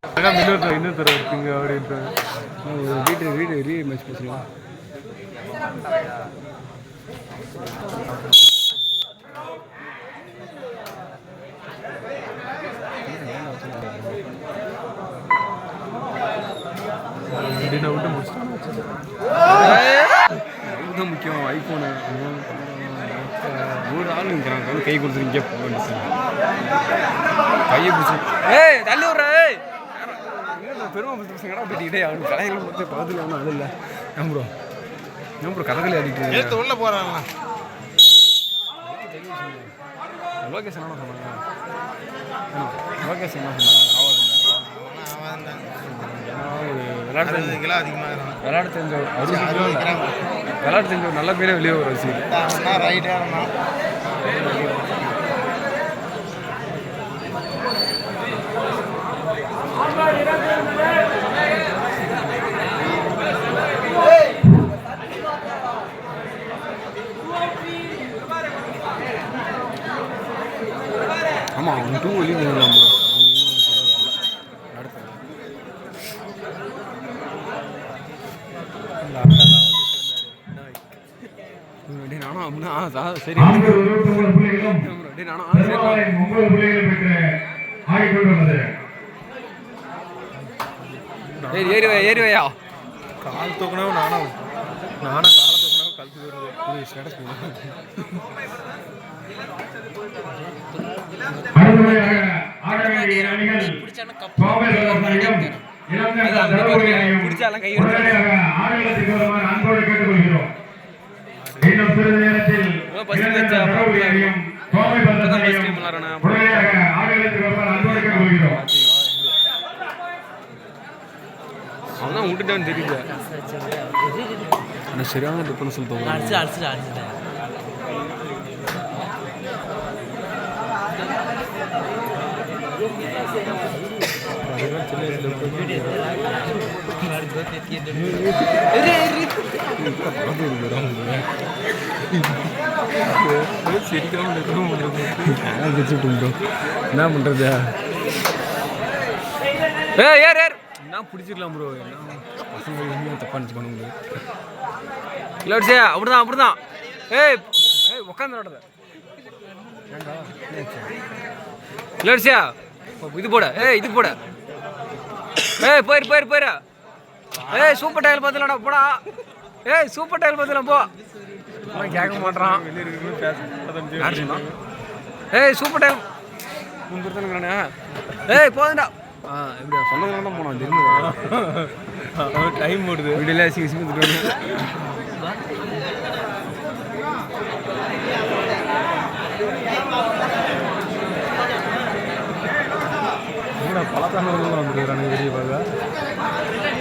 இன்னொருத்தர் இருக்குங்க அப்படின்ட்டு வீடு ரீ மேட்ச் பேசலாம். விட்டு முக்கியம் ஐஃபோனு ஒரு ஆள் நிற்கிறான் கை கொடுத்துட்டு இங்கே போக வேண்டியது கையை பிடிச்சி தள்ளி விட்ற பெருமை பசங்கடா போயிட்டே அவனுக்கு கலைகளும் பார்த்து பக்கத்தில் ஒன்றும் அது இல்லை ப்ரோ கதகளி அடிக்கிறது உள்ள போகிறாங்க லோகேஷன் என்ன சொன்னாங்க லோகேஷன் என்ன சொன்னாங்க விளையாட்டு தெரிஞ்ச ஒரு நல்ல பேரே வெளியே வரும் சரி ஆமாம் அவன் 2 வெளியே போகலாம் சரி ஏறிவையா கால் தூக்கணும் நானும் காலை தூக்கணும் கழுத்து வருது ஸ்டேட்டஸ் பிடிச்சாலும் கை அவன் விட்டுட்டான்னு தெரியல ஆனால் சரியான டிஃபரன்ஸ் சொல்லுவாங்க. என்ன பண்றது என்ன பிடிச்சிருக்கலாம் ப்ரோ பசங்க தப்பா நினச்சி பண்ண முடியாது இல்லை அப்படிதான் உட்காந்து விளாடுத இல்லையா இது போட இது போட போயிரு சூப்பர் டைல் பார்த்துலடா போடா சூப்பர் டைல் பார்த்துலாம் போ கேட்க மாட்டான் சூப்பர் டைல் கொடுத்தானுங்கிறானே போதுண்டா எப்படியா சொன்னதுனால தான் போனான் தெரியுது டைம் போடுது வீடியோல சிந்துட்டு பழத்தான வந்துருக்காங்க வெளியே பார்க்க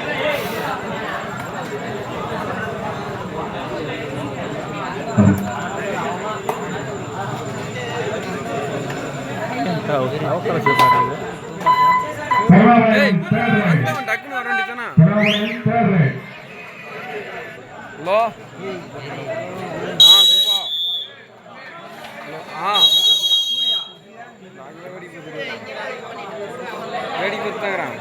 டக்குன்னு வர வேண்டியதானா ஹலோ ரெடி கொடுத்தாங்கிறான்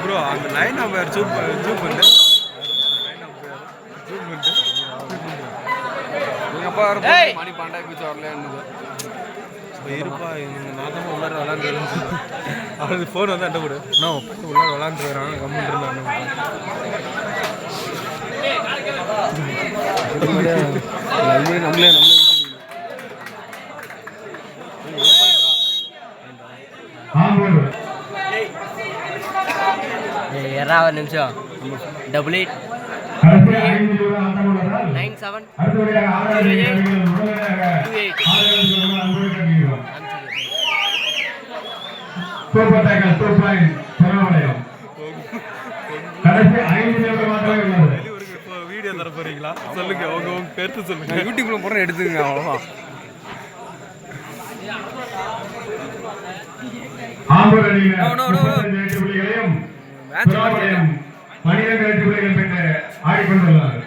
ப்ரோ அந்த லைன் நம்பர் ஜூம் பண்ணு எங்கள் அப்பா வர மணி 12 வரலன்னு இருப்பா நான் தான் உள்ளார விளாண்டு அவனுக்கு ஃபோன் வந்து அட்டை கொடு நான் உள்ளார விளாண்டு வரான் கம்மிட்டு இருந்தான் நம்மளே ஒரு நிமிஷம் 8897 வீடியோ தர போறீங்களா சொல்லுங்க உங்க கருத்து சொல்லுங்க யூடியூப்ல போற எடுத்துங்க அவ்வளவுதான் சுறாவளியம் 12 வெற்றி புள்ளிகள் பெற்று ஆடிக்கொண்டுள்ளார்.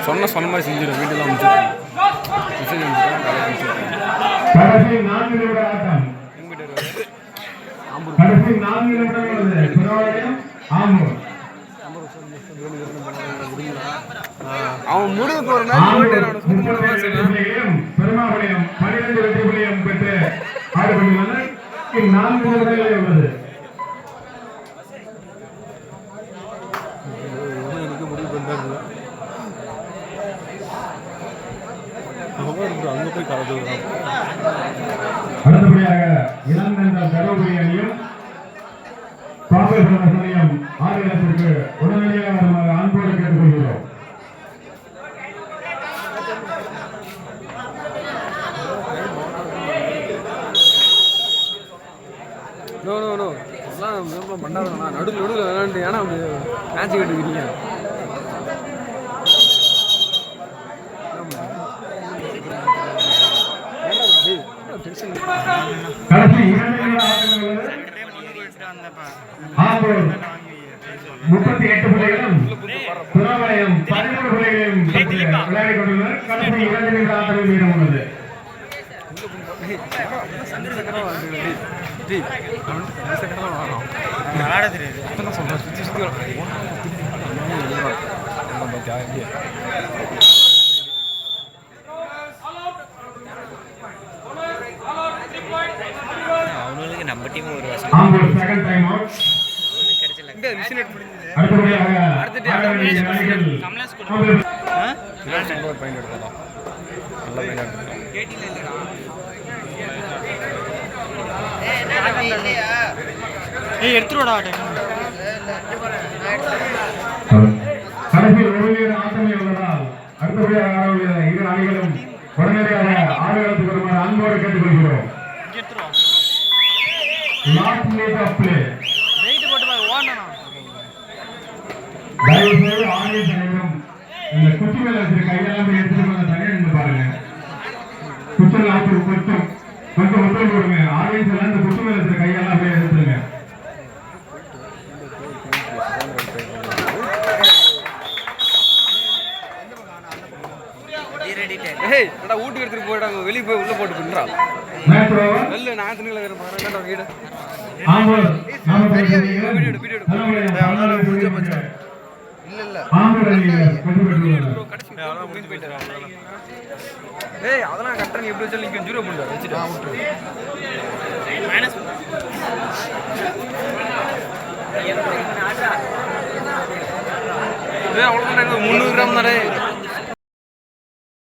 சொன்ன மாதிரி செஞ்சிடும் வீட்டெல்லாம் முடிச்சிருக்கேன். கடைசி 4 நிமிட ஆட்டம். கடைசி 4 நிமிடம் உள்ளது. சுறாவளியம் ஆம்பூர். அவன் முடிவு போற மேட்ச் பெருமாபாளையம் 12 வெற்றி புள்ளிகள் பெற்று ஆடிக்கொண்டுள்ளனர். 4 நிமிடங்களே உள்ளது. அங்க போய் கலந்து அடுத்தபடியாக இளந்தண்டல் தருமபுரி அணியும் பாம்பை சமயம் ஆடுகளத்திற்கு உடனடியாக வருமாறு அன்போடு கேட்டுக்கொள்கிறோம். பண்ணாதான் நடுவில் விளையாண்டு ஏன்னா மேட்ச் கட்டுக்கிறீங்க. கடைசி 2 நிமிட ஆட்டங்கள் ஆம்பூர் 38 புள்ளிகளும் சுறாவளியம் 13 புள்ளிகளையும் விளையாடிக் கொண்டுள்ளனர். கடைசி 2 நிமிட ஆட்டங்கள் மீதம் உள்ளது. அவங்களுக்கு நம்ம டீம் ஒரு ஆம்பூர் செகண்ட் டைம் அவுட். அடுத்தபடியாக எடுத்துருவாடா கடைசி ஒரு ஆட்டமே உள்ளதால் அடுத்தபடியாக ஆடவுள்ள இரு அணிகளும் உடனடியாக ஆடுகளத்துக்கு வருமாறு அன்போடு கேட்டுக்கொள்கிறோம். Last minute of play. Weight போட்டு பாரு ஓடணும். தயவு செய்து ஆடியன்ஸ் அனைவரும் இந்த குச்சி மேல வச்சிருக்க கையெல்லாம் போய் எடுத்துட்டு வந்து தனியாக நின்று பாருங்க. குச்சல் ஆட்டு கொஞ்சம் ஒத்துழைப்பு கொடுங்க. ஆடியன்ஸ் எல்லாம் இந்த குச்சி மேல வச்சிருக்க கையெல்லாம் போய் எடுத்துருங்க. வீட்டுக்கு எடுத்துட்டு போயிட்டாங்க. வெளியே போய் உள்ள போட்டு பின்றா நல்ல நாத்தினில வேற பாருங்க வீடு. ஆம்பூர் நாம வீடியோ இல்ல ஆம்பூர் அணி வெற்றி பெற்றுள்ளது. அதெல்லாம் கரெக்டா நீ எப்படி வச்சாலும் இங்க 0 பண்ணுடா வச்சிட்டு விட்டுரு. மைனஸ் அவ்வளவுதான் 300 கிராம் தானே.